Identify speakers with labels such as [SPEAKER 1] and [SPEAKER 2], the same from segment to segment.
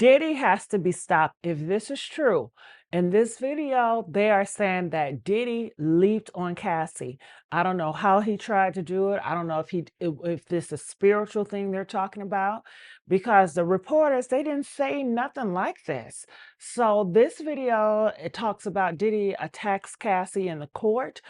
[SPEAKER 1] Diddy has to be stopped if this is true. In this video, they are saying that Diddy leaped on Cassie. I don't know how he tried to do it. I don't know if this is a spiritual thing they're talking about, because the reporters, they didn't say nothing like this. So this video, it talks about Diddy attacks Cassie in the court.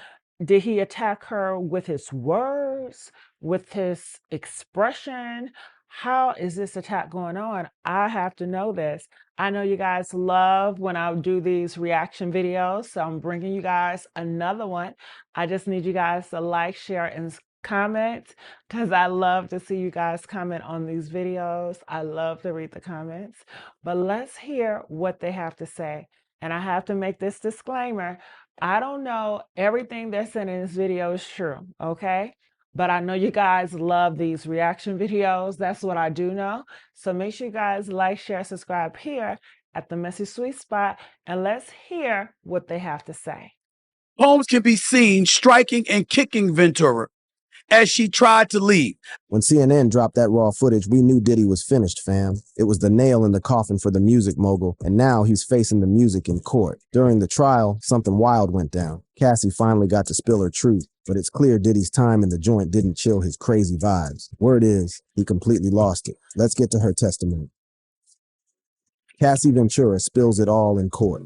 [SPEAKER 1] Did he attack her with his words, with his expression? How is this attack going on? I have to know this. I know you guys love when I do these reaction videos, so I'm bringing you guys another one. I just need you guys to like, share, and comment, because I love to see you guys comment on these videos. I love to read the comments. But let's hear what they have to say. And I have to make this disclaimer. I don't know everything they're saying in this video is true, okay? But I know you guys love these reaction videos. That's what I do know. So make sure you guys like, share, subscribe here at the Messy Sweet Spot, and let's hear what they have to say.
[SPEAKER 2] Holmes can be seen striking and kicking Ventura as she tried to leave.
[SPEAKER 3] When CNN dropped that raw footage, we knew Diddy was finished, fam. It was the nail in the coffin for the music mogul, and now he's facing the music in court. During the trial, something wild went down. Cassie finally got to spill her truth, but it's clear Diddy's time in the joint didn't chill his crazy vibes. Word is, he completely lost it. Let's get to her testimony. Cassie Ventura spills it all in court.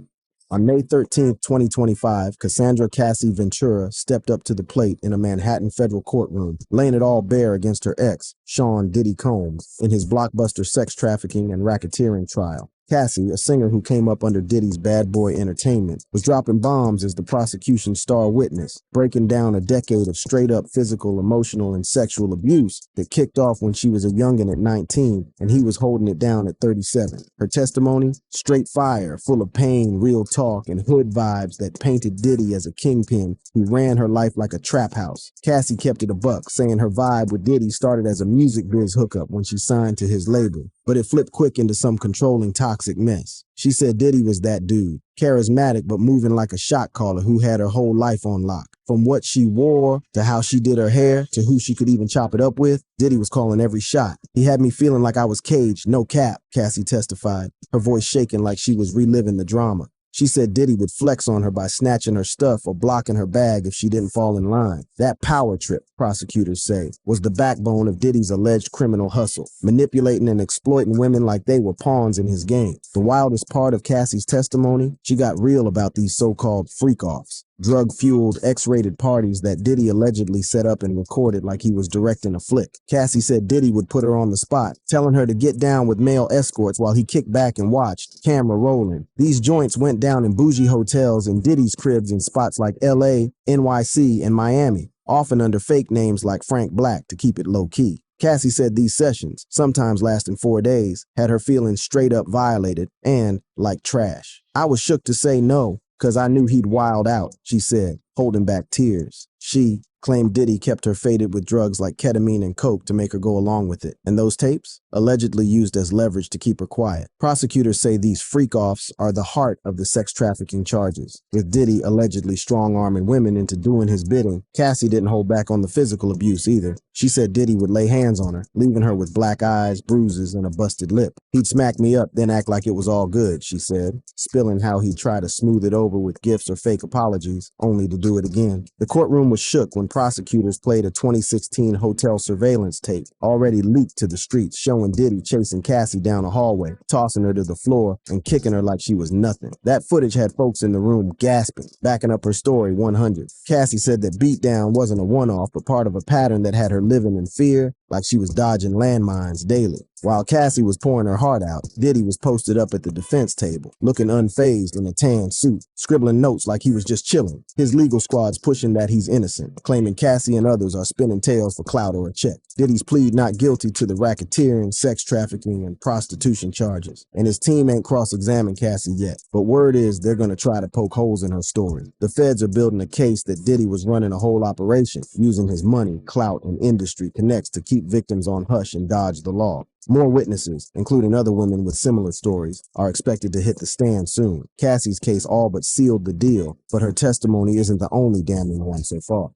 [SPEAKER 3] On May 13, 2025, Cassandra Cassie Ventura stepped up to the plate in a Manhattan federal courtroom, laying it all bare against her ex, Sean Diddy Combs, in his blockbuster sex trafficking and racketeering trial. Cassie, a singer who came up under Diddy's Bad Boy Entertainment, was dropping bombs as the prosecution's star witness, breaking down a decade of straight-up physical, emotional, and sexual abuse that kicked off when she was a youngin' at 19, and he was holding it down at 37. Her testimony? Straight fire, full of pain, real talk, and hood vibes that painted Diddy as a kingpin who ran her life like a trap house. Cassie kept it a buck, saying her vibe with Diddy started as a music biz hookup when she signed to his label, but it flipped quick into some controlling toxic mess. She said Diddy was that dude, charismatic but moving like a shot caller who had her whole life on lock. From what she wore, to how she did her hair, to who she could even chop it up with, Diddy was calling every shot. He had me feeling like I was caged, no cap, Cassie testified, her voice shaking like she was reliving the drama. She said Diddy would flex on her by snatching her stuff or blocking her bag if she didn't fall in line. That power trip, prosecutors say, was the backbone of Diddy's alleged criminal hustle, manipulating and exploiting women like they were pawns in his game. The wildest part of Cassie's testimony, she got real about these so-called freak-offs, drug-fueled, X-rated parties that Diddy allegedly set up and recorded like he was directing a flick. Cassie said Diddy would put her on the spot, telling her to get down with male escorts while he kicked back and watched, camera rolling. These joints went down in bougie hotels and Diddy's cribs in spots like LA, NYC, and Miami, often under fake names like Frank Black to keep it low-key. Cassie said these sessions, sometimes lasting 4 days, had her feeling straight up violated and like trash. I was shook to say no, 'cause I knew he'd wild out, she said, holding back tears. She claimed Diddy kept her faded with drugs like ketamine and coke to make her go along with it. And those tapes? Allegedly used as leverage to keep her quiet. Prosecutors say these freak-offs are the heart of the sex trafficking charges. With Diddy allegedly strong-arming women into doing his bidding, Cassie didn't hold back on the physical abuse either. She said Diddy would lay hands on her, leaving her with black eyes, bruises, and a busted lip. He'd smack me up, then act like it was all good, she said, spilling how he'd try to smooth it over with gifts or fake apologies, only to do it again. The courtroom was shook when prosecutors played a 2016 hotel surveillance tape, already leaked to the streets, showing Diddy chasing Cassie down a hallway, tossing her to the floor, and kicking her like she was nothing. That footage had folks in the room gasping, backing up her story 100. Cassie said that beatdown wasn't a one-off, but part of a pattern that had her living in fear, like she was dodging landmines daily. While Cassie was pouring her heart out, Diddy was posted up at the defense table, looking unfazed in a tan suit, scribbling notes like he was just chilling. His legal squad's pushing that he's innocent, claiming Cassie and others are spinning tails for clout or a check. Diddy's plead not guilty to the racketeering, sex trafficking, and prostitution charges, and his team ain't cross-examined Cassie yet. But word is they're gonna try to poke holes in her story. The feds are building a case that Diddy was running a whole operation, using his money, clout, and industry connects to keep victims on hush and dodge the law. More witnesses, including other women with similar stories, are expected to hit the stand soon. Cassie's case all but sealed the deal, but her testimony isn't the only damning one so far.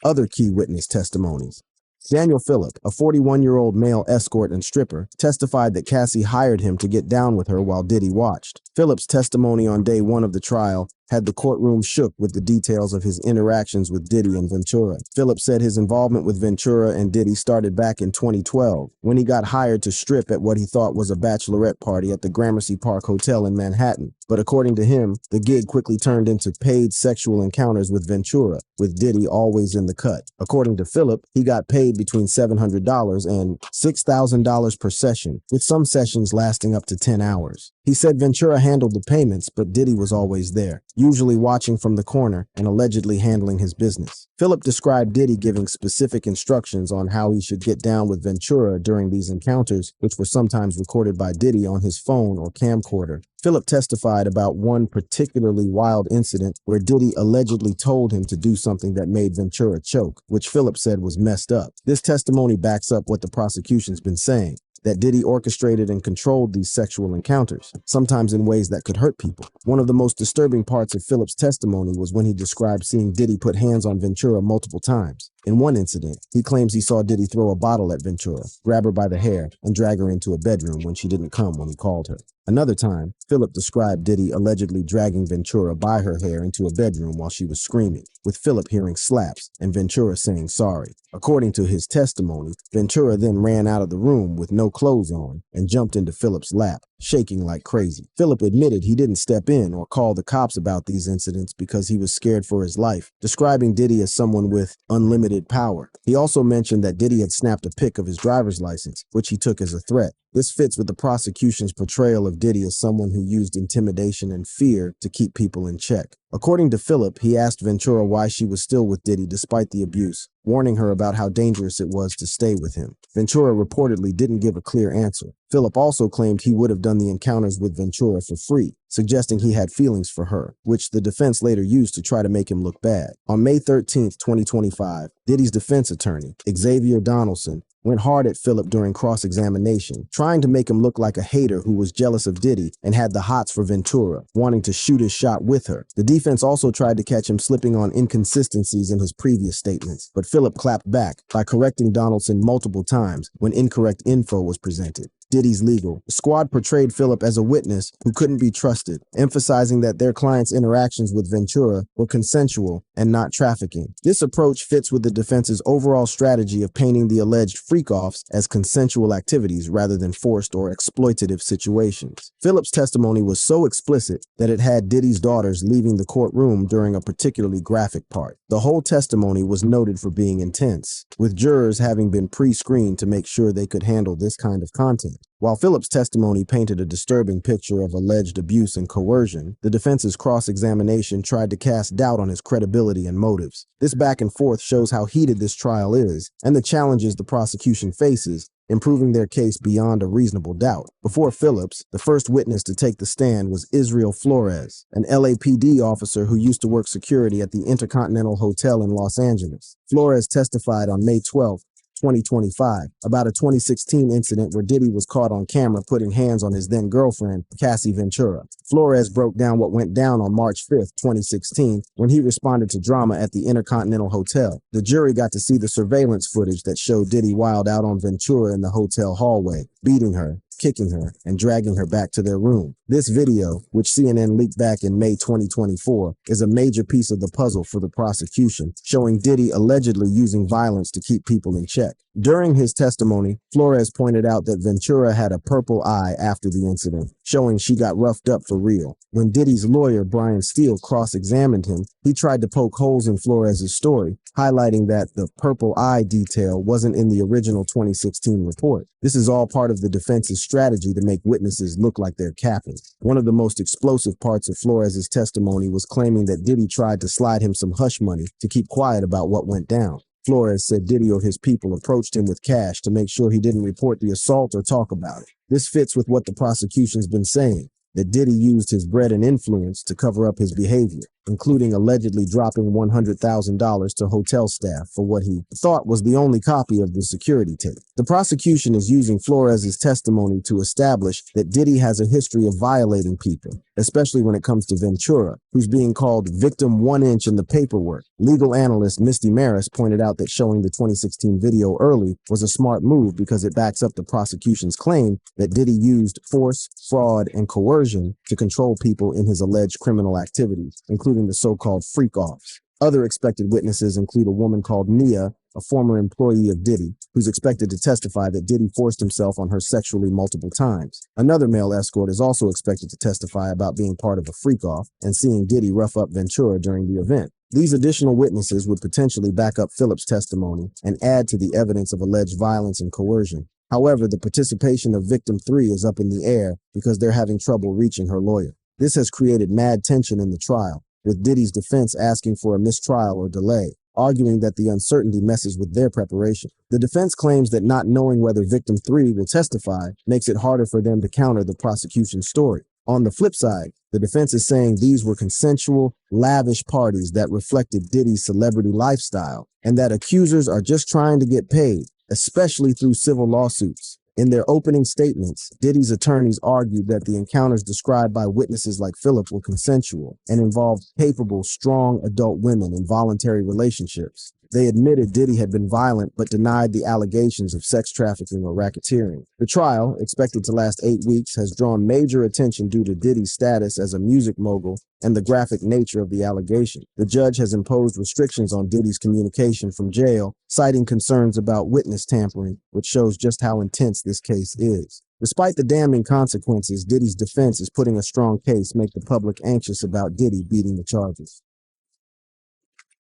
[SPEAKER 3] Other key witness testimonies. Daniel Phillip, a 41-year-old male escort and stripper, testified that Cassie hired him to get down with her while Diddy watched. Phillip's testimony on day one of the trial had the courtroom shook with the details of his interactions with Diddy and Ventura. Phillip said his involvement with Ventura and Diddy started back in 2012, when he got hired to strip at what he thought was a bachelorette party at the Gramercy Park Hotel in Manhattan. But according to him, the gig quickly turned into paid sexual encounters with Ventura, with Diddy always in the cut. According to Phillip, he got paid between $700 and $6,000 per session, with some sessions lasting up to 10 hours. He said Ventura handled the payments, but Diddy was always there, usually watching from the corner and allegedly handling his business. Phillip described Diddy giving specific instructions on how he should get down with Ventura during these encounters, which were sometimes recorded by Diddy on his phone or camcorder. Phillip testified about one particularly wild incident where Diddy allegedly told him to do something that made Ventura choke, which Phillip said was messed up. This testimony backs up what the prosecution's been saying, that Diddy orchestrated and controlled these sexual encounters, sometimes in ways that could hurt people. One of the most disturbing parts of Phillip's testimony was when he described seeing Diddy put hands on Ventura multiple times. In one incident, he claims he saw Diddy throw a bottle at Ventura, grab her by the hair, and drag her into a bedroom when she didn't come when he called her. Another time, Phillip described Diddy allegedly dragging Ventura by her hair into a bedroom while she was screaming, with Phillip hearing slaps and Ventura saying sorry. According to his testimony, Ventura then ran out of the room with no clothes on and jumped into Phillip's lap, shaking like crazy. Phillip admitted he didn't step in or call the cops about these incidents because he was scared for his life, describing Diddy as someone with unlimited power. He also mentioned that Diddy had snapped a pic of his driver's license, which he took as a threat. This fits with the prosecution's portrayal of Diddy as someone who used intimidation and fear to keep people in check. According to Phillip, he asked Ventura why she was still with Diddy despite the abuse, warning her about how dangerous it was to stay with him. Ventura reportedly didn't give a clear answer. Phillip also claimed he would have done the encounters with Ventura for free, suggesting he had feelings for her, which the defense later used to try to make him look bad. On May 13, 2025, Diddy's defense attorney, Xavier Donaldson, went hard at Phillip during cross-examination, trying to make him look like a hater who was jealous of Diddy and had the hots for Ventura, wanting to shoot his shot with her. The defense also tried to catch him slipping on inconsistencies in his previous statements, but Phillip clapped back by correcting Donaldson multiple times when incorrect info was presented. Diddy's legal. The squad portrayed Phillip as a witness who couldn't be trusted, emphasizing that their client's interactions with Ventura were consensual and not trafficking. This approach fits with the defense's overall strategy of painting the alleged freak-offs as consensual activities rather than forced or exploitative situations. Phillip's testimony was so explicit that it had Diddy's daughters leaving the courtroom during a particularly graphic part. The whole testimony was noted for being intense, with jurors having been pre-screened to make sure they could handle this kind of content. While Phillip's testimony painted a disturbing picture of alleged abuse and coercion, the defense's cross-examination tried to cast doubt on his credibility and motives. This back and forth shows how heated this trial is and the challenges the prosecution faces in proving their case beyond a reasonable doubt. Before Phillips, the first witness to take the stand was Israel Flores, an LAPD officer who used to work security at the Intercontinental Hotel in Los Angeles. Flores testified on May 12, 2025, about a 2016 incident where Diddy was caught on camera putting hands on his then-girlfriend, Cassie Ventura. Flores broke down what went down on March 5, 2016, when he responded to drama at the Intercontinental Hotel. The jury got to see the surveillance footage that showed Diddy wild out on Ventura in the hotel hallway, beating her, kicking her, and dragging her back to their room. This video, which CNN leaked back in May 2024, is a major piece of the puzzle for the prosecution, showing Diddy allegedly using violence to keep people in check. During his testimony, Flores pointed out that Ventura had a purple eye after the incident, showing she got roughed up for real. When Diddy's lawyer, Brian Steele, cross-examined him, he tried to poke holes in Flores' story, highlighting that the purple eye detail wasn't in the original 2016 report. This is all part of the defense's strategy to make witnesses look like they're capping. One of the most explosive parts of Flores' testimony was claiming that Diddy tried to slide him some hush money to keep quiet about what went down. Flores said Diddy or his people approached him with cash to make sure he didn't report the assault or talk about it. This fits with what the prosecution's been saying, that Diddy used his bread and influence to cover up his behavior. including allegedly dropping $100,000 to hotel staff for what he thought was the only copy of the security tape. The prosecution is using Flores's testimony to establish that Diddy has a history of violating people, especially when it comes to Ventura, who's being called victim 1 inch in the paperwork. Legal analyst Misty Maris pointed out that showing the 2016 video early was a smart move because it backs up the prosecution's claim that Diddy used force, fraud, and coercion to control people in his alleged criminal activities, including the so-called Freakoffs. Other expected witnesses include a woman called Nia, a former employee of Diddy, who's expected to testify that Diddy forced himself on her sexually multiple times. Another male escort is also expected to testify about being part of a freak-off and seeing Diddy rough up Ventura during the event. These additional witnesses would potentially back up Phillips' testimony and add to the evidence of alleged violence and coercion. However, the participation of victim 3 is up in the air because they're having trouble reaching her lawyer. This has created mad tension in the trial, with Diddy's defense asking for a mistrial or delay, arguing that the uncertainty messes with their preparation. The defense claims that not knowing whether victim 3 will testify makes it harder for them to counter the prosecution's story. On the flip side, the defense is saying these were consensual, lavish parties that reflected Diddy's celebrity lifestyle, and that accusers are just trying to get paid, especially through civil lawsuits. In their opening statements, Diddy's attorneys argued that the encounters described by witnesses like Phillip were consensual and involved capable, strong adult women in voluntary relationships. They admitted Diddy had been violent but denied the allegations of sex trafficking or racketeering. The trial, expected to last 8 weeks, has drawn major attention due to Diddy's status as a music mogul and the graphic nature of the allegation. The judge has imposed restrictions on Diddy's communication from jail, citing concerns about witness tampering, which shows just how intense this case is. Despite the damning consequences, Diddy's defense is putting a strong case make the public anxious about Diddy beating the charges.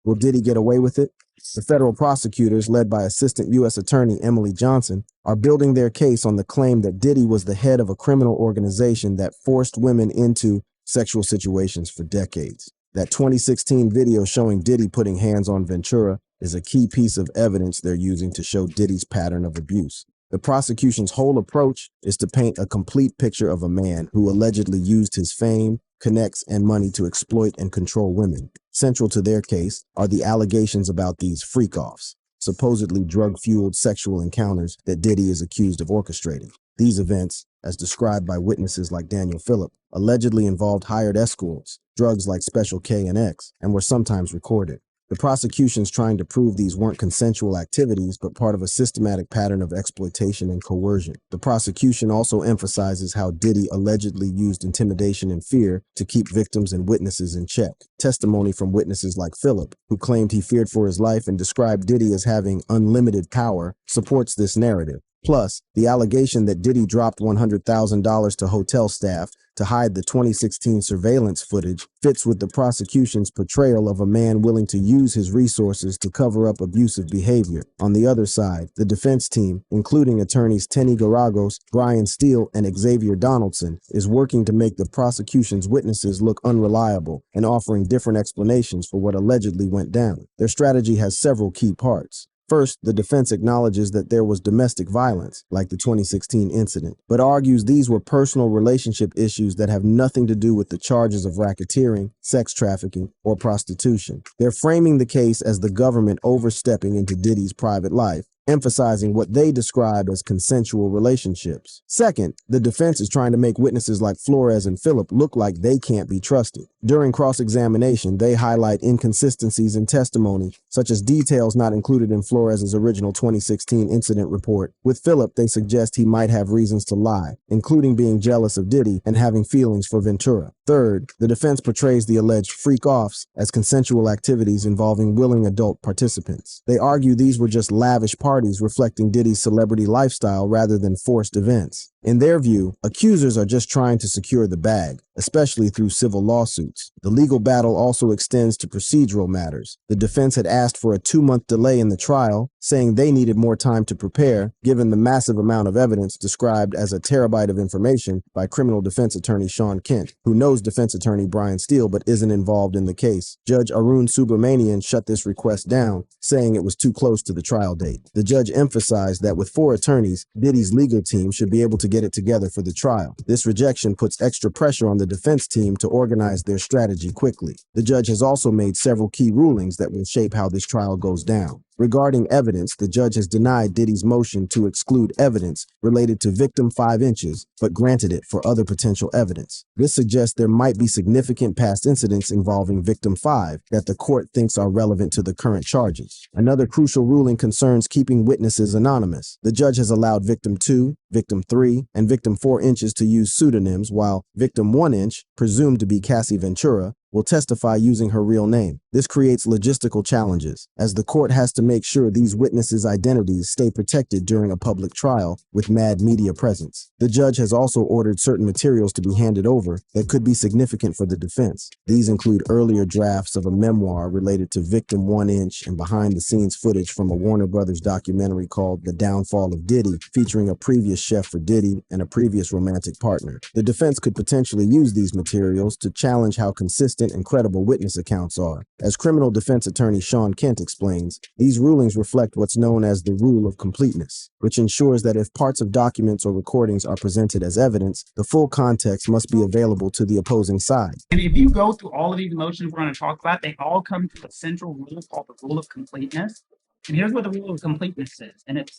[SPEAKER 3] Will Diddy get away with it? The federal prosecutors, led by Assistant U.S. Attorney Emily Johnson, are building their case on the claim that Diddy was the head of a criminal organization that forced women into sexual situations for decades. That 2016 video showing Diddy putting hands on Ventura is a key piece of evidence they're using to show Diddy's pattern of abuse. The prosecution's whole approach is to paint a complete picture of a man who allegedly used his fame, connects, and money to exploit and control women. Central to their case are the allegations about these freak-offs, supposedly drug-fueled sexual encounters that Diddy is accused of orchestrating. These events, as described by witnesses like Daniel Phillip, allegedly involved hired escorts, drugs like Special K and X, and were sometimes recorded. The prosecution's trying to prove these weren't consensual activities, but part of a systematic pattern of exploitation and coercion. The prosecution also emphasizes how Diddy allegedly used intimidation and fear to keep victims and witnesses in check. Testimony from witnesses like Phillip, who claimed he feared for his life and described Diddy as having unlimited power, supports this narrative. Plus, the allegation that Diddy dropped $100,000 to hotel staff to hide the 2016 surveillance footage fits with the prosecution's portrayal of a man willing to use his resources to cover up abusive behavior. On the other side, the defense team, including attorneys Tenny Garagos, Brian Steele, and Xavier Donaldson, is working to make the prosecution's witnesses look unreliable and offering different explanations for what allegedly went down. Their strategy has several key parts. First, the defense acknowledges that there was domestic violence, like the 2016 incident, but argues these were personal relationship issues that have nothing to do with the charges of racketeering, sex trafficking, or prostitution. They're framing the case as the government overstepping into Diddy's private life, emphasizing what they describe as consensual relationships. Second, the defense is trying to make witnesses like Flores and Phillip look like they can't be trusted. During cross-examination, they highlight inconsistencies in testimony, such as details not included in Flores's original 2016 incident report. With Phillip, they suggest he might have reasons to lie, including being jealous of Diddy and having feelings for Ventura. Third, the defense portrays the alleged freak-offs as consensual activities involving willing adult participants. They argue these were just lavish parties reflecting Diddy's celebrity lifestyle rather than forced events. In their view, accusers are just trying to secure the bag, especially through civil lawsuits. The legal battle also extends to procedural matters. The defense had asked for a 2-month delay in the trial, saying they needed more time to prepare, given the massive amount of evidence described as a terabyte of information by criminal defense attorney Sean Kent, who knows defense attorney Brian Steele but isn't involved in the case. Judge Arun Subramanian shut this request down, saying it was too close to the trial date. The judge emphasized that with 4 attorneys, Diddy's legal team should be able to get it together for the trial. This rejection puts extra pressure on the defense team to organize their strategy quickly. The judge has also made several key rulings that will shape how this trial goes down. Regarding evidence, the judge has denied Diddy's motion to exclude evidence related to victim 5 inches, but granted it for other potential evidence. This suggests there might be significant past incidents involving victim 5 that the court thinks are relevant to the current charges. Another crucial ruling concerns keeping witnesses anonymous. The judge has allowed victim 2, victim 3, and victim 4 inches to use pseudonyms, while victim 1 inch, presumed to be Cassie Ventura, will testify using her real name. This creates logistical challenges, as the court has to make sure these witnesses' identities stay protected during a public trial with mad media presence. The judge has also ordered certain materials to be handed over that could be significant for the defense. These include earlier drafts of a memoir related to victim 1 inch and behind-the-scenes footage from a Warner Brothers documentary called The Downfall of Diddy, featuring a previous chef for Diddy and a previous romantic partner. The defense could potentially use these materials to challenge how consistent and credible witness accounts are. As criminal defense attorney Sean Kent explains, these rulings reflect what's known as the rule of completeness, which ensures that if parts of documents or recordings are presented as evidence, the full context must be available to the opposing side.
[SPEAKER 4] And if you go through all of these emotions we're going to talk about, they all come to a central rule called the rule of completeness. And here's what the rule of completeness is. And it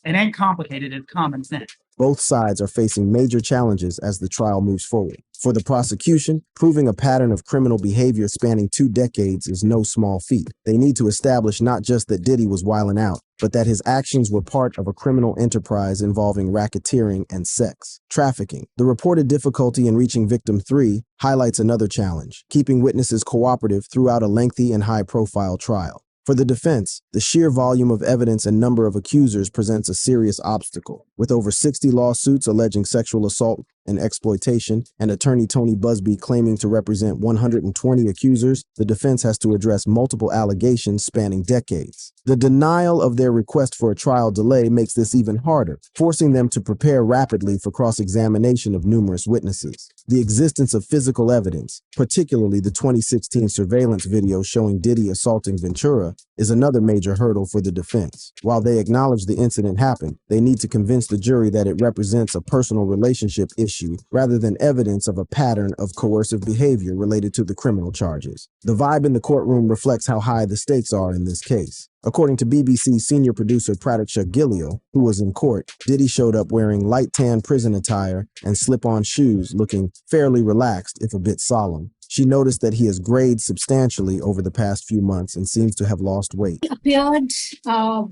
[SPEAKER 4] ain't complicated, it's common sense.
[SPEAKER 3] Both sides are facing major challenges as the trial moves forward. For the prosecution, proving a pattern of criminal behavior spanning 2 decades is no small feat. They need to establish not just that Diddy was wilding out, but that his actions were part of a criminal enterprise involving racketeering and sex trafficking. The reported difficulty in reaching victim 3 highlights another challenge: keeping witnesses cooperative throughout a lengthy and high-profile trial. For the defense, the sheer volume of evidence and number of accusers presents a serious obstacle. With over 60 lawsuits alleging sexual assault and exploitation, and attorney Tony Busby claiming to represent 120 accusers, the defense has to address multiple allegations spanning decades. The denial of their request for a trial delay makes this even harder, forcing them to prepare rapidly for cross-examination of numerous witnesses. The existence of physical evidence, particularly the 2016 surveillance video showing Diddy assaulting Ventura, is another major hurdle for the defense. While they acknowledge the incident happened, they need to convince the jury that it represents a personal relationship issue rather than evidence of a pattern of coercive behavior related to the criminal charges. The vibe in the courtroom reflects how high the stakes are in this case. According to BBC senior producer Pratiksha Gilio, who was in court, Diddy showed up wearing light tan prison attire and slip-on shoes, looking fairly relaxed, if a bit solemn. She noticed that he has grayed substantially over the past few months and seems to have lost weight.
[SPEAKER 5] He appeared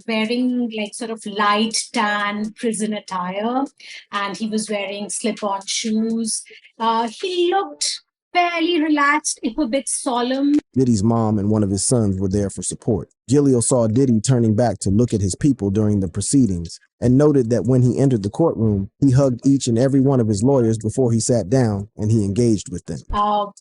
[SPEAKER 5] wearing like sort of light tan prison attire, and he was wearing slip-on shoes. He looked fairly relaxed, if a bit solemn.
[SPEAKER 3] Diddy's mom and one of his sons were there for support. Gilio saw Diddy turning back to look at his people during the proceedings and noted that when he entered the courtroom, he hugged each and every one of his lawyers before he sat down and he engaged with them.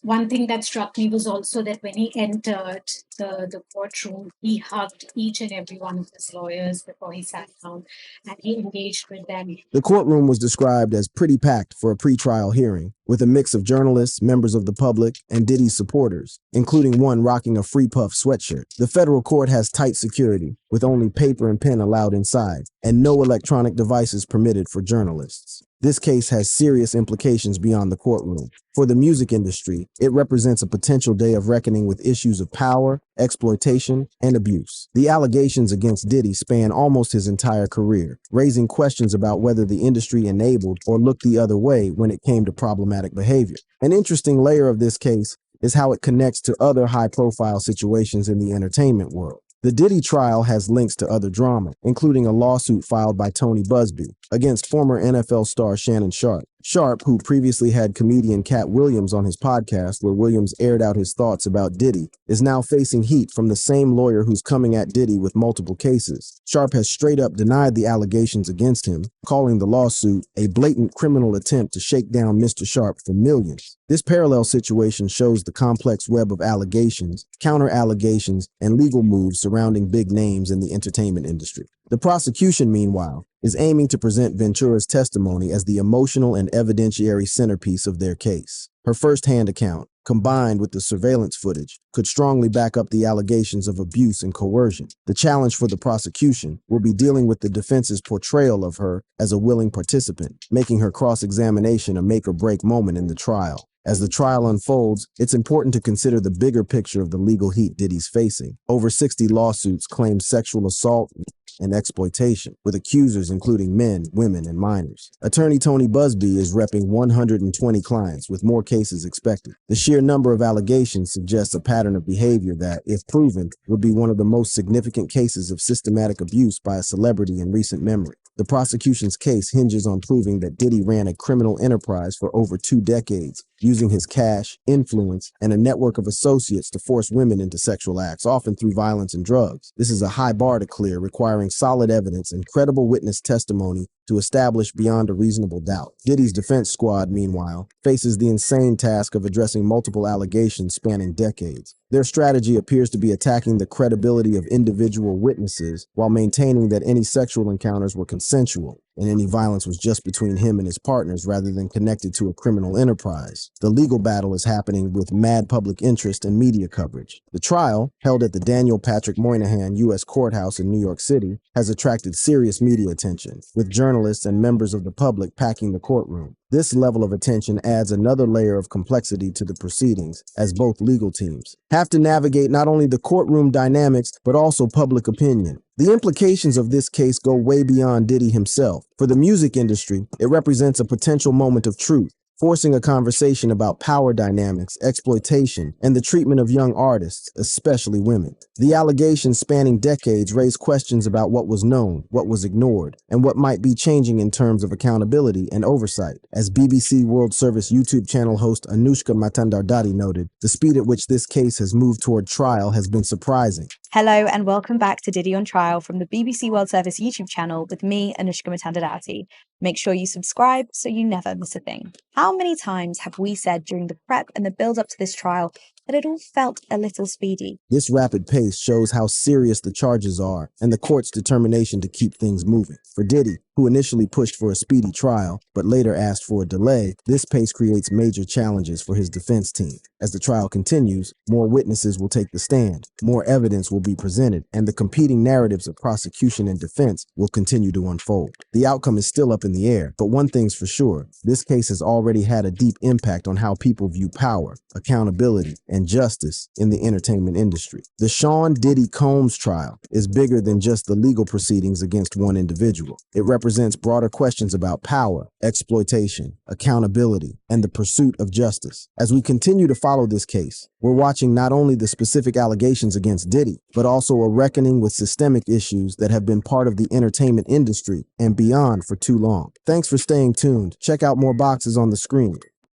[SPEAKER 5] One thing that struck me was also that when he entered the courtroom, he hugged each and every one of his lawyers before he sat down and he engaged with them.
[SPEAKER 3] The courtroom was described as pretty packed for a pre-trial hearing, with a mix of journalists, members of the public, and Diddy's supporters, including one rocking a Free Puff sweatshirt. The federal court has tight security, with only paper and pen allowed inside, and no electronic devices permitted for journalists. This case has serious implications beyond the courtroom. For the music industry, it represents a potential day of reckoning with issues of power, exploitation, and abuse. The allegations against Diddy span almost his entire career, raising questions about whether the industry enabled or looked the other way when it came to problematic behavior. An interesting layer of this case is how it connects to other high-profile situations in the entertainment world. The Diddy trial has links to other drama, including a lawsuit filed by Tony Busby against former NFL star Shannon Sharpe. Sharpe, who previously had comedian Cat Williams on his podcast where Williams aired out his thoughts about Diddy, is now facing heat from the same lawyer who's coming at Diddy with multiple cases. Sharpe has straight up denied the allegations against him, calling the lawsuit a blatant criminal attempt to shake down Mr. Sharpe for millions. This parallel situation shows the complex web of allegations, counter-allegations, and legal moves surrounding big names in the entertainment industry. The prosecution, meanwhile, is aiming to present Ventura's testimony as the emotional and evidentiary centerpiece of their case. Her first-hand account, combined with the surveillance footage, could strongly back up the allegations of abuse and coercion. The challenge for the prosecution will be dealing with the defense's portrayal of her as a willing participant, making her cross-examination a make-or-break moment in the trial. As the trial unfolds, it's important to consider the bigger picture of the legal heat Diddy's facing. Over 60 lawsuits claim sexual assault and exploitation, with accusers including men, women, and minors. Attorney Tony Busby is repping 120 clients, with more cases expected. The sheer number of allegations suggests a pattern of behavior that, if proven, would be one of the most significant cases of systematic abuse by a celebrity in recent memory. The prosecution's case hinges on proving that Diddy ran a criminal enterprise for over 2 decades, using his cash, influence, and a network of associates to force women into sexual acts, often through violence and drugs. This is a high bar to clear, requiring solid evidence and credible witness testimony to establish beyond a reasonable doubt. Diddy's defense squad, meanwhile, faces the insane task of addressing multiple allegations spanning decades. Their strategy appears to be attacking the credibility of individual witnesses while maintaining that any sexual encounters were consensual and any violence was just between him and his partners rather than connected to a criminal enterprise. The legal battle is happening with mad public interest and media coverage. The trial, held at the Daniel Patrick Moynihan U.S. Courthouse in New York City, has attracted serious media attention, with journalists and members of the public packing the courtroom. This level of attention adds another layer of complexity to the proceedings, as both legal teams have to navigate not only the courtroom dynamics, but also public opinion. The implications of this case go way beyond Diddy himself. For the music industry, it represents a potential moment of truth, forcing a conversation about power dynamics, exploitation, and the treatment of young artists, especially women. The allegations spanning decades raise questions about what was known, what was ignored, and what might be changing in terms of accountability and oversight. As BBC World Service YouTube channel host Anushka Matandardati noted, the speed at which this case has moved toward trial has been surprising.
[SPEAKER 6] Hello and welcome back to Diddy on Trial from the BBC World Service YouTube channel with me, Anushka Matandardati. Make sure you subscribe so you never miss a thing. How many times have we said during the prep and the build-up to this trial that it all felt a little speedy?
[SPEAKER 3] This rapid pace shows how serious the charges are and the court's determination to keep things moving. For Diddy, who initially pushed for a speedy trial, but later asked for a delay, this pace creates major challenges for his defense team. As the trial continues, more witnesses will take the stand, more evidence will be presented, and the competing narratives of prosecution and defense will continue to unfold. The outcome is still up in the air, but one thing's for sure, this case has already had a deep impact on how people view power, accountability, and justice in the entertainment industry. The Sean Diddy Combs trial is bigger than just the legal proceedings against one individual. It represents broader questions about power, exploitation, accountability, and the pursuit of justice. As we continue to follow this case, we're watching not only the specific allegations against Diddy, but also a reckoning with systemic issues that have been part of the entertainment industry and beyond for too long. Thanks for staying tuned. Check out more boxes on the screen.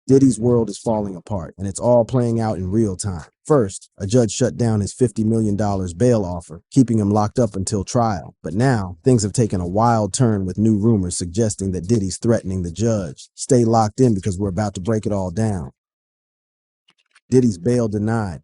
[SPEAKER 3] Diddy's world is falling apart, and it's all playing out in real time. First, a judge shut down his $50 million bail offer, keeping him locked up until trial. But now, things have taken a wild turn with new rumors suggesting that Diddy's threatening the judge. Stay locked in because we're about to break it all down. Diddy's bail denied.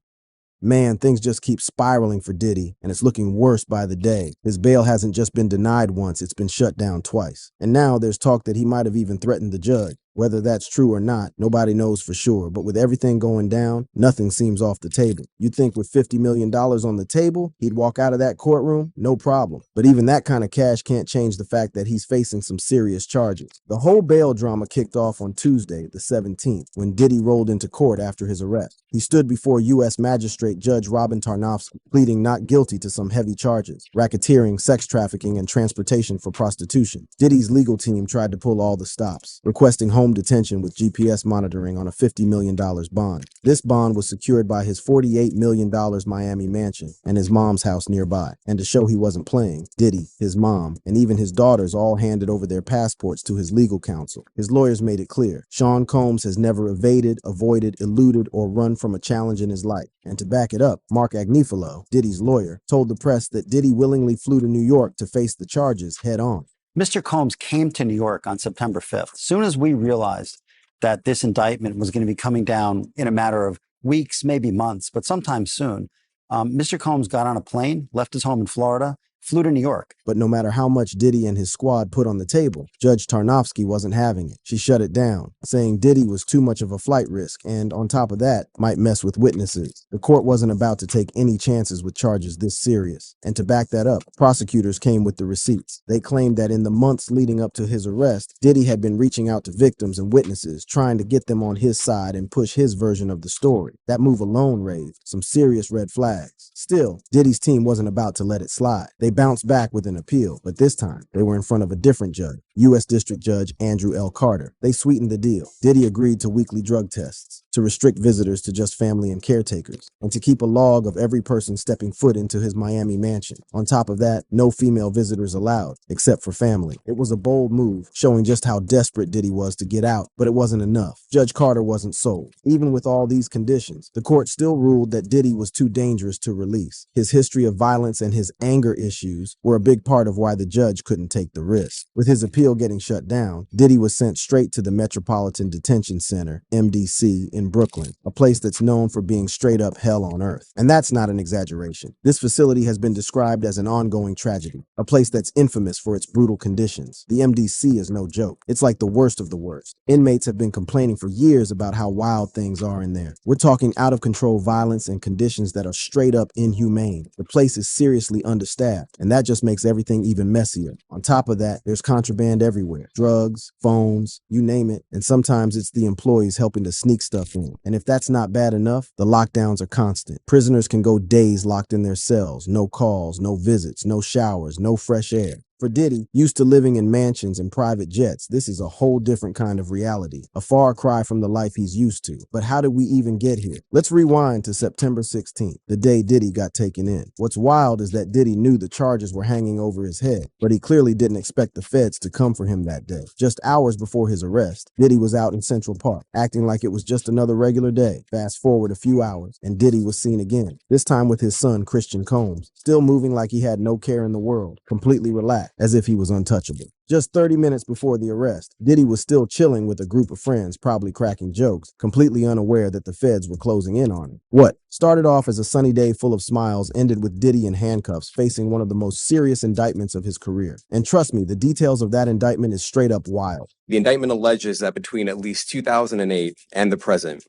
[SPEAKER 3] Man, things just keep spiraling for Diddy, and it's looking worse by the day. His bail hasn't just been denied once, it's been shut down twice. And now there's talk that he might have even threatened the judge. Whether that's true or not, nobody knows for sure, but with everything going down, nothing seems off the table. You'd think with $50 million on the table, he'd walk out of that courtroom, no problem. But even that kind of cash can't change the fact that he's facing some serious charges. The whole bail drama kicked off on Tuesday, the 17th, when Diddy rolled into court after his arrest. He stood before U.S. Magistrate Judge Robin Tarnofsky, pleading not guilty to some heavy charges: racketeering, sex trafficking, and transportation for prostitution. Diddy's legal team tried to pull all the stops, requesting home detention with GPS monitoring on a $50 million bond. This bond was secured by his $48 million Miami mansion and his mom's house nearby. And to show he wasn't playing, Diddy, his mom, and even his daughters all handed over their passports to his legal counsel. His lawyers made it clear, Sean Combs has never evaded, avoided, eluded, or run from a challenge in his life. And to back it up, Mark Agnifilo, Diddy's lawyer, told the press that Diddy willingly flew to New York to face the charges head on.
[SPEAKER 7] Mr. Combs came to New York on September 5th. As soon as we realized that this indictment was going to be coming down in a matter of weeks, maybe months, but sometime soon, Mr. Combs got on a plane, left his home in Florida, flew to New York.
[SPEAKER 3] But no matter how much Diddy and his squad put on the table, Judge Tarnofsky wasn't having it. She shut it down, saying Diddy was too much of a flight risk and, on top of that, might mess with witnesses. The court wasn't about to take any chances with charges this serious. And to back that up, prosecutors came with the receipts. They claimed that in the months leading up to his arrest, Diddy had been reaching out to victims and witnesses, trying to get them on his side and push his version of the story. That move alone raised some serious red flags. Still, Diddy's team wasn't about to let it slide. They bounced back with an appeal, but this time they were in front of a different judge, U.S. District Judge Andrew L. Carter. They sweetened the deal. Diddy agreed to weekly drug tests, to restrict visitors to just family and caretakers, and to keep a log of every person stepping foot into his Miami mansion. On top of that, no female visitors allowed, except for family. It was a bold move, showing just how desperate Diddy was to get out, but it wasn't enough. Judge Carter wasn't sold. Even with all these conditions, the court still ruled that Diddy was too dangerous to release. His history of violence and his anger issues were a big part of why the judge couldn't take the risk. With his appeal getting shut down, Diddy was sent straight to the Metropolitan Detention Center, MDC, in Brooklyn, a place that's known for being straight up hell on earth. And that's not an exaggeration. This facility has been described as an ongoing tragedy, a place that's infamous for its brutal conditions. The MDC is no joke. It's like the worst of the worst. Inmates have been complaining for years about how wild things are in there. We're talking out of control violence and conditions that are straight up inhumane. The place is seriously understaffed, and that just makes everything even messier. On top of that, there's contraband everywhere. Drugs, phones, you name it, and sometimes it's the employees helping to sneak stuff in. And if that's not bad enough, the lockdowns are constant. Prisoners can go days locked in their cells, no calls, no visits, no showers, no fresh air. For Diddy, used to living in mansions and private jets, this is a whole different kind of reality, a far cry from the life he's used to. But how did we even get here? Let's rewind to September 16th, the day Diddy got taken in. What's wild is that Diddy knew the charges were hanging over his head, but he clearly didn't expect the feds to come for him that day. Just hours before his arrest, Diddy was out in Central Park, acting like it was just another regular day. Fast forward a few hours, and Diddy was seen again, this time with his son, Christian Combs, still moving like he had no care in the world, completely relaxed, as if he was untouchable. Just 30 minutes before the arrest, Diddy was still chilling with a group of friends, probably cracking jokes, completely unaware that the feds were closing in on him. What started off as a sunny day full of smiles ended with Diddy in handcuffs facing one of the most serious indictments of his career. And trust me, the details of that indictment is straight up wild.
[SPEAKER 8] The indictment alleges that between at least 2008 and the present,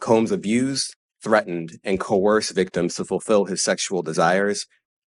[SPEAKER 8] Combs abused, threatened, and coerced victims to fulfill his sexual desires,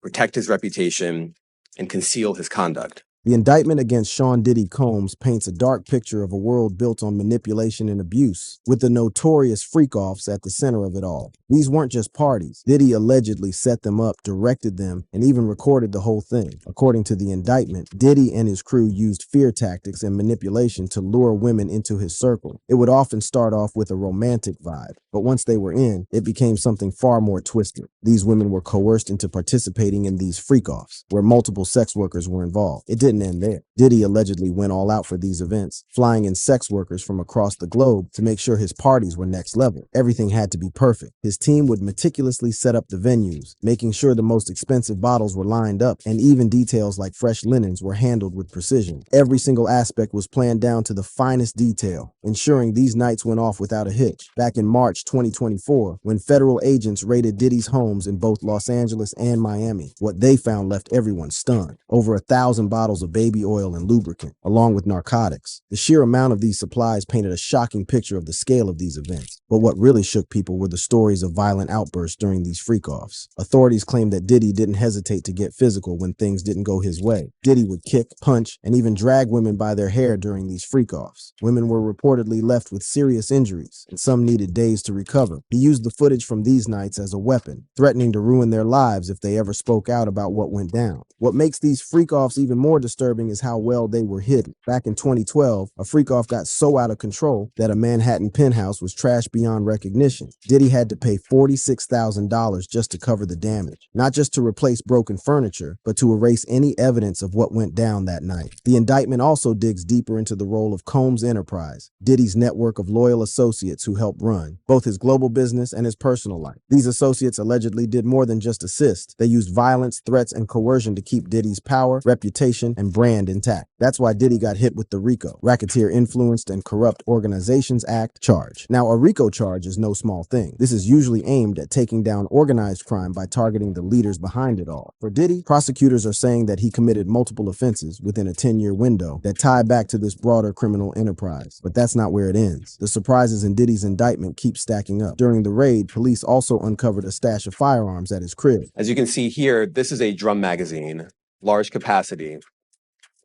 [SPEAKER 8] protect his reputation, and conceal his conduct.
[SPEAKER 3] The indictment against Sean Diddy Combs paints a dark picture of a world built on manipulation and abuse, with the notorious Freakoffs at the center of it all. These weren't just parties. Diddy allegedly set them up, directed them, and even recorded the whole thing. According to the indictment, Diddy and his crew used fear tactics and manipulation to lure women into his circle. It would often start off with a romantic vibe, but once they were in, it became something far more twisted. These women were coerced into participating in these freak-offs, where multiple sex workers were involved. It didn't end there. Diddy allegedly went all out for these events, flying in sex workers from across the globe to make sure his parties were next level. Everything had to be perfect. His team would meticulously set up the venues, making sure the most expensive bottles were lined up, and even details like fresh linens were handled with precision. Every single aspect was planned down to the finest detail, ensuring these nights went off without a hitch. Back in March 2024, when federal agents raided Diddy's homes in both Los Angeles and Miami, what they found left everyone stunned. Over 1,000 bottles of baby oil and lubricant, along with narcotics. The sheer amount of these supplies painted a shocking picture of the scale of these events. But what really shook people were the stories of violent outbursts during these freak-offs. Authorities claimed that Diddy didn't hesitate to get physical when things didn't go his way. Diddy would kick, punch, and even drag women by their hair during these freak-offs. Women were reportedly left with serious injuries, and some needed days to recover. He used the footage from these nights as a weapon, threatening to ruin their lives if they ever spoke out about what went down. What makes these freak-offs even more disturbing is how well they were hidden. Back in 2012, a freak-off got so out of control that a Manhattan penthouse was trashed beyond recognition. Diddy had to pay $46,000 just to cover the damage, not just to replace broken furniture, but to erase any evidence of what went down that night. The indictment also digs deeper into the role of Combs Enterprise, Diddy's network of loyal associates who helped run both his global business and his personal life. These associates allegedly did more than just assist. They used violence, threats, and coercion to keep Diddy's power, reputation, and brand intact. That's why Diddy got hit with the RICO, Racketeer Influenced and Corrupt Organizations Act charge. Now, a RICO RICO charge is no small thing. This is usually aimed at taking down organized crime by targeting the leaders behind it all. For Diddy, prosecutors are saying that he committed multiple offenses within a 10-year window that tie back to this broader criminal enterprise. But that's not where it ends. The surprises in Diddy's indictment keep stacking up. During the raid, police also uncovered a stash of firearms at his crib.
[SPEAKER 8] As you can see here, this is a drum magazine, large capacity,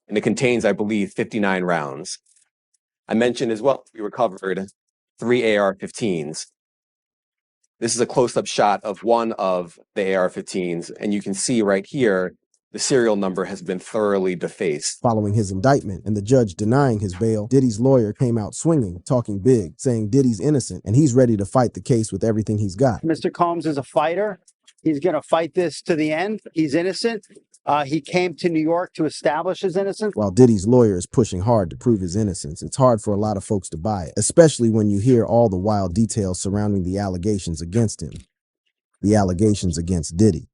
[SPEAKER 8] and it contains, I believe, 59 rounds. I mentioned as well, we recovered 3 AR-15s. This is a close-up shot of one of the AR-15s, and you can see right here, the serial number has been thoroughly defaced.
[SPEAKER 3] Following his indictment and the judge denying his bail, Diddy's lawyer came out swinging, talking big, saying Diddy's innocent and he's ready to fight the case with everything he's got.
[SPEAKER 9] Mr. Combs is a fighter. He's going to fight this to the end. He's innocent. He came to New York to establish his innocence.
[SPEAKER 3] While Diddy's lawyer is pushing hard to prove his innocence, it's hard for a lot of folks to buy it, especially when you hear all the wild details surrounding the allegations against him. The allegations against Diddy.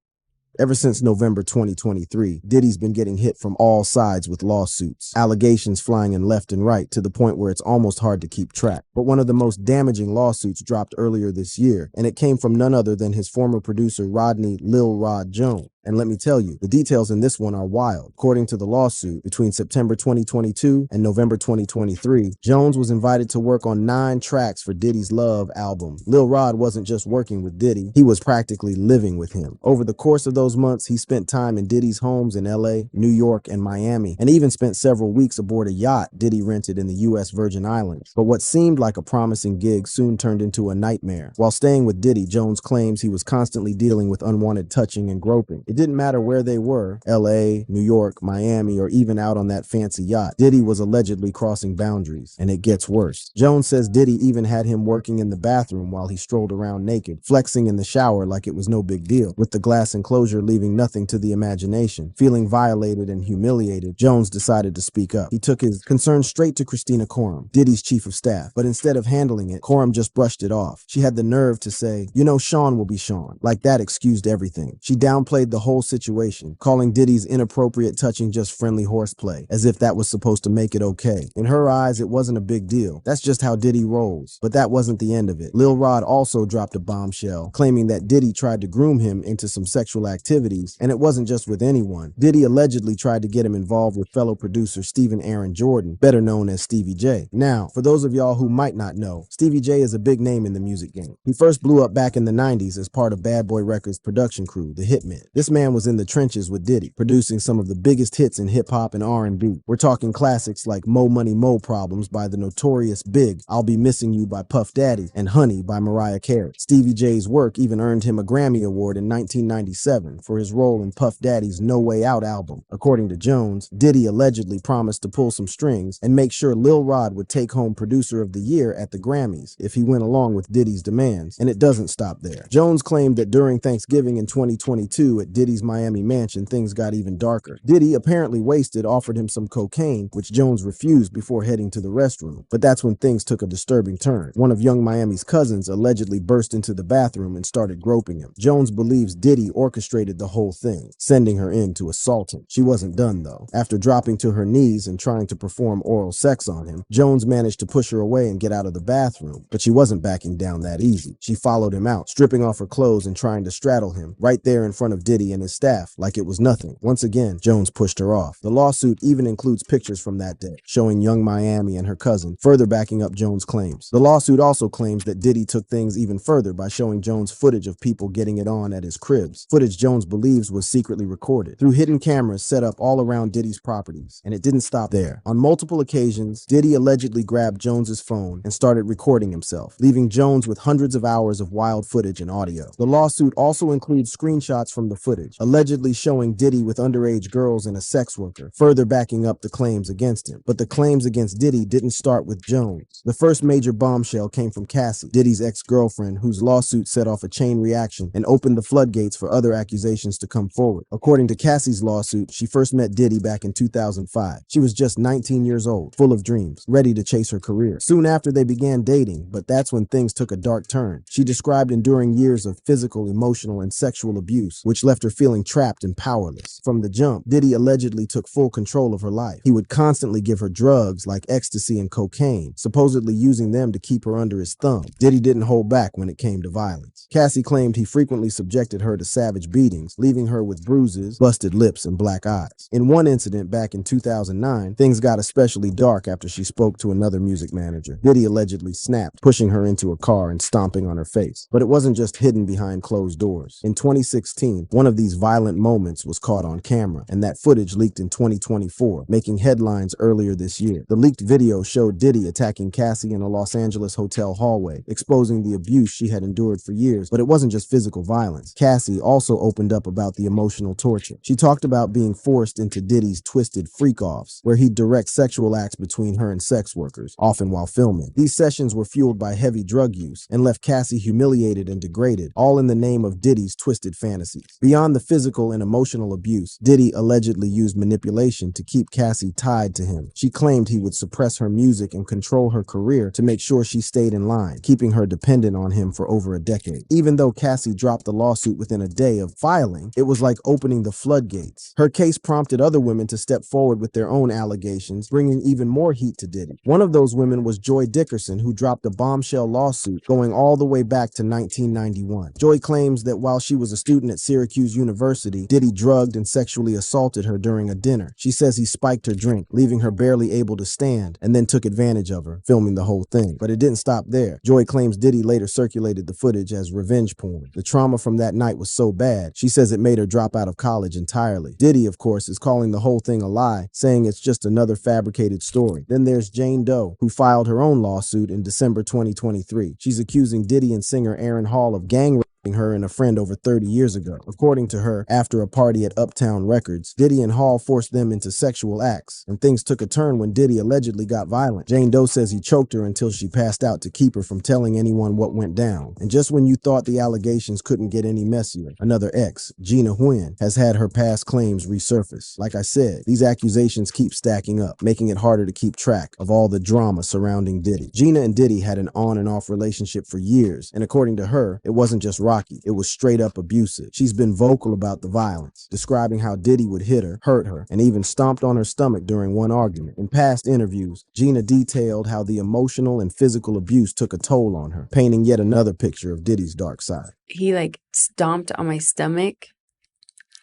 [SPEAKER 3] Ever since November 2023, Diddy's been getting hit from all sides with lawsuits, allegations flying in left and right to the point where it's almost hard to keep track. But one of the most damaging lawsuits dropped earlier this year, and it came from none other than his former producer Rodney Lil Rod Jones. And let me tell you, the details in this one are wild. According to the lawsuit, between September 2022 and November 2023, Jones was invited to work on 9 tracks for Diddy's Love album. Lil Rod wasn't just working with Diddy, he was practically living with him. Over the course of those months, he spent time in Diddy's homes in LA, New York, and Miami, and even spent several weeks aboard a yacht Diddy rented in the US Virgin Islands. But what seemed like a promising gig soon turned into a nightmare. While staying with Diddy, Jones claims he was constantly dealing with unwanted touching and groping. It didn't matter where they were, LA, New York, Miami, or even out on that fancy yacht. Diddy was allegedly crossing boundaries, and it gets worse. Jones says Diddy even had him working in the bathroom while he strolled around naked, flexing in the shower like it was no big deal, with the glass enclosure leaving nothing to the imagination. Feeling violated and humiliated, Jones decided to speak up. He took his concerns straight to Christina Coram, Diddy's chief of staff, but instead of handling it, Coram just brushed it off. She had the nerve to say, "You know, Sean will be Sean." Like that excused everything. She downplayed the whole situation, calling Diddy's inappropriate touching just friendly horseplay, as if that was supposed to make it okay. In her eyes, it wasn't a big deal. That's just how Diddy rolls. But that wasn't the end of it. Lil Rod also dropped a bombshell, claiming that Diddy tried to groom him into some sexual activities, and it wasn't just with anyone. Diddy allegedly tried to get him involved with fellow producer Stephen Aaron Jordan, better known as Stevie J. Now, for those of y'all who might not know, Stevie J is a big name in the music game. He first blew up back in the 90s as part of Bad Boy Records' production crew, the Hitmen. This man was in the trenches with Diddy, producing some of the biggest hits in hip-hop and R&B. We're talking classics like Mo Money Mo Problems by the notorious Big, I'll Be Missing You by Puff Daddy, and Honey by Mariah Carey. Stevie J's work even earned him a Grammy Award in 1997 for his role in Puff Daddy's No Way Out album. According to Jones, Diddy allegedly promised to pull some strings and make sure Lil Rod would take home Producer of the Year at the Grammys if he went along with Diddy's demands, and it doesn't stop there. Jones claimed that during Thanksgiving in 2022 at Diddy's Miami mansion, things got even darker. Diddy, apparently wasted, offered him some cocaine, which Jones refused before heading to the restroom. But that's when things took a disturbing turn. One of Young Miami's cousins allegedly burst into the bathroom and started groping him. Jones believes Diddy orchestrated the whole thing, sending her in to assault him. She wasn't done though. After dropping to her knees and trying to perform oral sex on him, Jones managed to push her away and get out of the bathroom. But she wasn't backing down that easy. She followed him out, stripping off her clothes and trying to straddle him, right there in front of Diddy and his staff, like it was nothing. Once again, Jones pushed her off. The lawsuit even includes pictures from that day, showing Young Miami and her cousin, further backing up Jones' claims. The lawsuit also claims that Diddy took things even further by showing Jones footage of people getting it on at his cribs, footage Jones believes was secretly recorded through hidden cameras set up all around Diddy's properties. And it didn't stop there. On multiple occasions, Diddy allegedly grabbed Jones's phone and started recording himself, leaving Jones with hundreds of hours of wild footage and audio. The lawsuit also includes screenshots from the footage, allegedly showing Diddy with underage girls and a sex worker, further backing up the claims against him. But the claims against Diddy didn't start with Jones. The first major bombshell came from Cassie, Diddy's ex-girlfriend, whose lawsuit set off a chain reaction and opened the floodgates for other accusations to come forward. According to Cassie's lawsuit, she first met Diddy back in 2005. She was just 19 years old, full of dreams, ready to chase her career. Soon after, they began dating, but that's when things took a dark turn. She described enduring years of physical, emotional, and sexual abuse, which left her her feeling trapped and powerless. From the jump, Diddy allegedly took full control of her life. He would constantly give her drugs like ecstasy and cocaine, supposedly using them to keep her under his thumb. Diddy didn't hold back when it came to violence. Cassie claimed he frequently subjected her to savage beatings, leaving her with bruises, busted lips, and black eyes. In one incident back in 2009, things got especially dark after she spoke to another music manager. Diddy allegedly snapped, pushing her into a car and stomping on her face. But it wasn't just hidden behind closed doors. In 2016, one of these violent moments was caught on camera, and that footage leaked in 2024, making headlines earlier this year. The leaked video showed Diddy attacking Cassie in a Los Angeles hotel hallway, exposing the abuse she had endured for years. But it wasn't just physical violence. Cassie also opened up about the emotional torture. She talked about being forced into Diddy's twisted Freakoffs, where he'd direct sexual acts between her and sex workers, often while filming. These sessions were fueled by heavy drug use and left Cassie humiliated and degraded, all in the name of Diddy's twisted fantasies. Beyond the physical and emotional abuse, Diddy allegedly used manipulation to keep Cassie tied to him. She claimed he would suppress her music and control her career to make sure she stayed in line, keeping her dependent on him for over a decade. Even though Cassie dropped the lawsuit within a day of filing, it was like opening the floodgates. Her case prompted other women to step forward with their own allegations, bringing even more heat to Diddy. One of those women was Joy Dickerson, who dropped a bombshell lawsuit going all the way back to 1991. Joy claims that while she was a student at Syracuse University, Diddy drugged and sexually assaulted her during a dinner. She says he spiked her drink, leaving her barely able to stand, and then took advantage of her, filming the whole thing. But it didn't stop there. Joy claims Diddy later circulated the footage as revenge porn. The trauma from that night was so bad, she says it made her drop out of college entirely. Diddy, of course, is calling the whole thing a lie, saying it's just another fabricated story. Then there's Jane Doe, who filed her own lawsuit in December 2023. She's accusing Diddy and singer Aaron Hall of gang her and a friend over 30 years ago. According to her, after a party at Uptown Records, Diddy and Hall forced them into sexual acts, and things took a turn when Diddy allegedly got violent. Jane Doe says he choked her until she passed out to keep her from telling anyone what went down. And just when you thought the allegations couldn't get any messier, another ex, Gina Huynh, has had her past claims resurface. Like I said, these accusations keep stacking up, making it harder to keep track of all the drama surrounding Diddy. Gina and Diddy had an on and off relationship for years, and according to her, it wasn't just rocky. It was straight up abusive. She's been vocal about the violence, describing how Diddy would hit her, hurt her, and even stomped on her stomach during one argument. In past interviews, Gina detailed how the emotional and physical abuse took a toll on her, painting yet another picture of Diddy's dark side.
[SPEAKER 10] He stomped on my stomach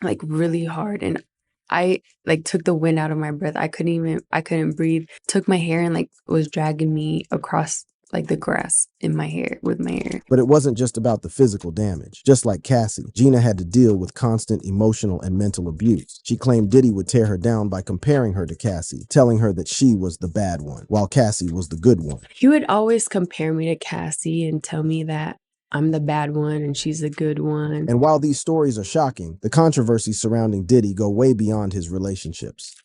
[SPEAKER 10] really hard, and I took the wind out of my breath. I couldn't breathe. Took my hair and was dragging me across the grass in my hair with my hair.
[SPEAKER 3] But it wasn't just about the physical damage. Just like Cassie, Gina had to deal with constant emotional and mental abuse. She claimed Diddy would tear her down by comparing her to Cassie, telling her that she was the bad one, while Cassie was the good one.
[SPEAKER 10] He would always compare me to Cassie and tell me that I'm the bad one and she's the good one.
[SPEAKER 3] And while these stories are shocking, the controversies surrounding Diddy go way beyond his relationships.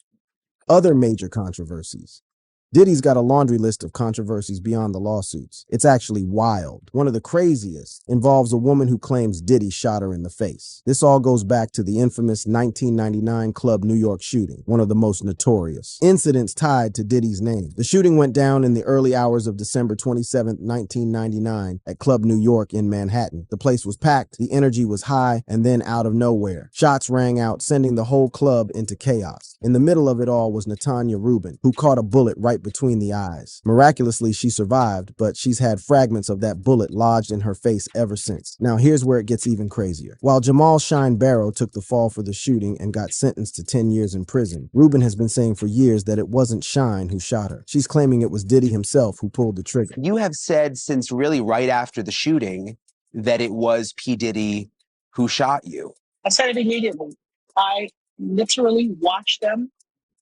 [SPEAKER 3] Other major controversies. Diddy's got a laundry list of controversies beyond the lawsuits. It's actually wild. One of the craziest involves a woman who claims Diddy shot her in the face. This all goes back to the infamous 1999 Club New York shooting, one of the most notorious incidents tied to Diddy's name. The shooting went down in the early hours of December 27, 1999 at Club New York in Manhattan. The place was packed, the energy was high, and then out of nowhere, shots rang out, sending the whole club into chaos. In the middle of it all was Natanya Rubin, who caught a bullet right between the eyes. Miraculously, she survived, but she's had fragments of that bullet lodged in her face ever since. Now, here's where it gets even crazier. While Jamal Shine Barrow took the fall for the shooting and got sentenced to 10 years in prison, Rubin has been saying for years that it wasn't Shine who shot her. She's claiming it was Diddy himself who pulled the trigger.
[SPEAKER 11] You have said since really right after the shooting that it was P. Diddy who shot you.
[SPEAKER 12] I said it immediately. I literally watched them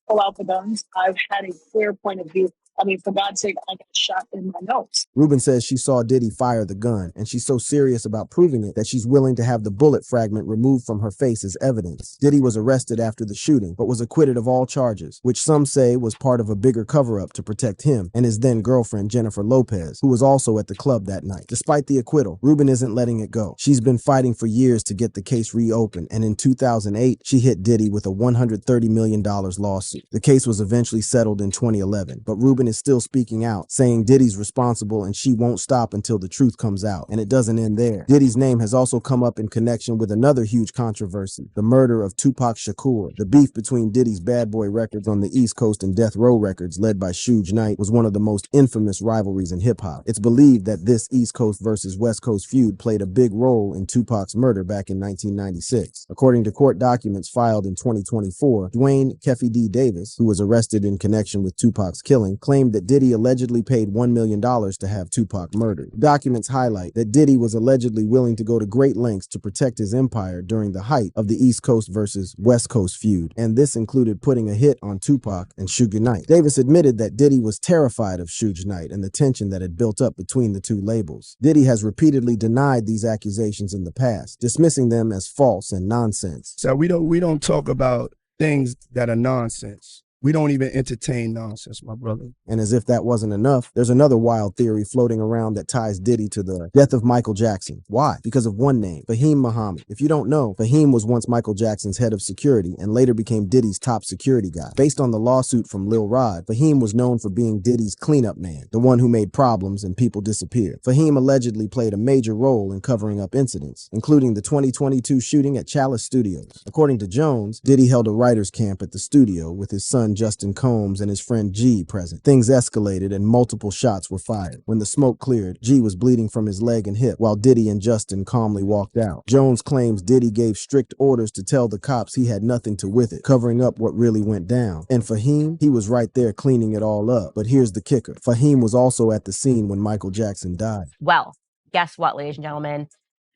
[SPEAKER 12] pull out the guns. I've had a clear point of view. I mean, for God's sake, I got shot in my nose.
[SPEAKER 3] Rubin says she saw Diddy fire the gun, and she's so serious about proving it that she's willing to have the bullet fragment removed from her face as evidence. Diddy was arrested after the shooting, but was acquitted of all charges, which some say was part of a bigger cover-up to protect him and his then-girlfriend Jennifer Lopez, who was also at the club that night. Despite the acquittal, Rubin isn't letting it go. She's been fighting for years to get the case reopened, and in 2008, she hit Diddy with a $130 million lawsuit. The case was eventually settled in 2011, but Rubin woman is still speaking out, saying Diddy's responsible and she won't stop until the truth comes out. And it doesn't end there. Diddy's name has also come up in connection with another huge controversy, the murder of Tupac Shakur. The beef between Diddy's Bad Boy Records on the East Coast and Death Row Records, led by Suge Knight, was one of the most infamous rivalries in hip-hop. It's believed that this East Coast versus West Coast feud played a big role in Tupac's murder back in 1996. According to court documents filed in 2024, Dwayne Keffy D. Davis, who was arrested in connection with Tupac's killing, claimed that Diddy allegedly paid $1 million to have Tupac murdered. The documents highlight that Diddy was allegedly willing to go to great lengths to protect his empire during the height of the East Coast versus West Coast feud, and this included putting a hit on Tupac and Suge Knight. Davis admitted that Diddy was terrified of Suge Knight and the tension that had built up between the two labels. Diddy has repeatedly denied these accusations in the past, dismissing them as false and nonsense.
[SPEAKER 2] So we don't talk about things that are nonsense. We don't even entertain nonsense, my brother.
[SPEAKER 3] And as if that wasn't enough, there's another wild theory floating around that ties Diddy to the death of Michael Jackson. Why? Because of one name, Fahim Muhammad. If you don't know, Fahim was once Michael Jackson's head of security and later became Diddy's top security guy. Based on the lawsuit from Lil Rod, Fahim was known for being Diddy's cleanup man, the one who made problems and people disappear. Fahim allegedly played a major role in covering up incidents, including the 2022 shooting at Chalice Studios. According to Jones, Diddy held a writer's camp at the studio with his son Justin Combs and his friend G present. Things escalated and multiple shots were fired. When the smoke cleared, G was bleeding from his leg and hip while Diddy and Justin calmly walked out. Jones claims Diddy gave strict orders to tell the cops he had nothing to with it, covering up what really went down. And Fahim, he was right there cleaning it all up. But here's the kicker. Fahim was also at the scene when Michael Jackson died.
[SPEAKER 13] Well, guess what, ladies and gentlemen?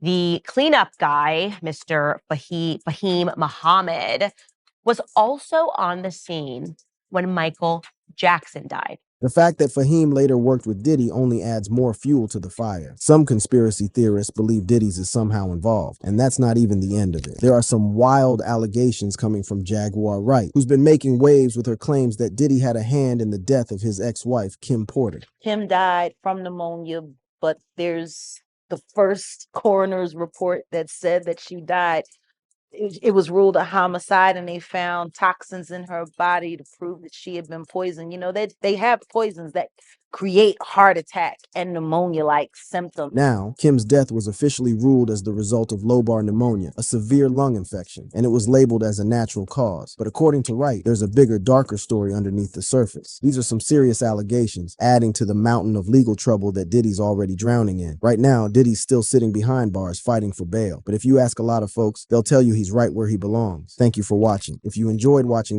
[SPEAKER 13] The cleanup guy, Mr. Fahim Muhammad, was also on the scene when Michael Jackson died.
[SPEAKER 3] The fact that Fahim later worked with Diddy only adds more fuel to the fire. Some conspiracy theorists believe Diddy's is somehow involved, and that's not even the end of it. There are some wild allegations coming from Jaguar Wright, who's been making waves with her claims that Diddy had a hand in the death of his ex-wife, Kim Porter.
[SPEAKER 14] Kim died from pneumonia, but there's the first coroner's report that said that she died. It was ruled a homicide, and they found toxins in her body to prove that she had been poisoned. You know, they have poisons that create heart attack and pneumonia-like symptoms.
[SPEAKER 3] Now, Kim's death was officially ruled as the result of lobar pneumonia, a severe lung infection, and it was labeled as a natural cause. But according to Wright, there's a bigger, darker story underneath the surface. These are some serious allegations, adding to the mountain of legal trouble that Diddy's already drowning in. Right now, Diddy's still sitting behind bars fighting for bail. But if you ask a lot of folks, they'll tell you he's right where he belongs. Thank you for watching. If you enjoyed watching this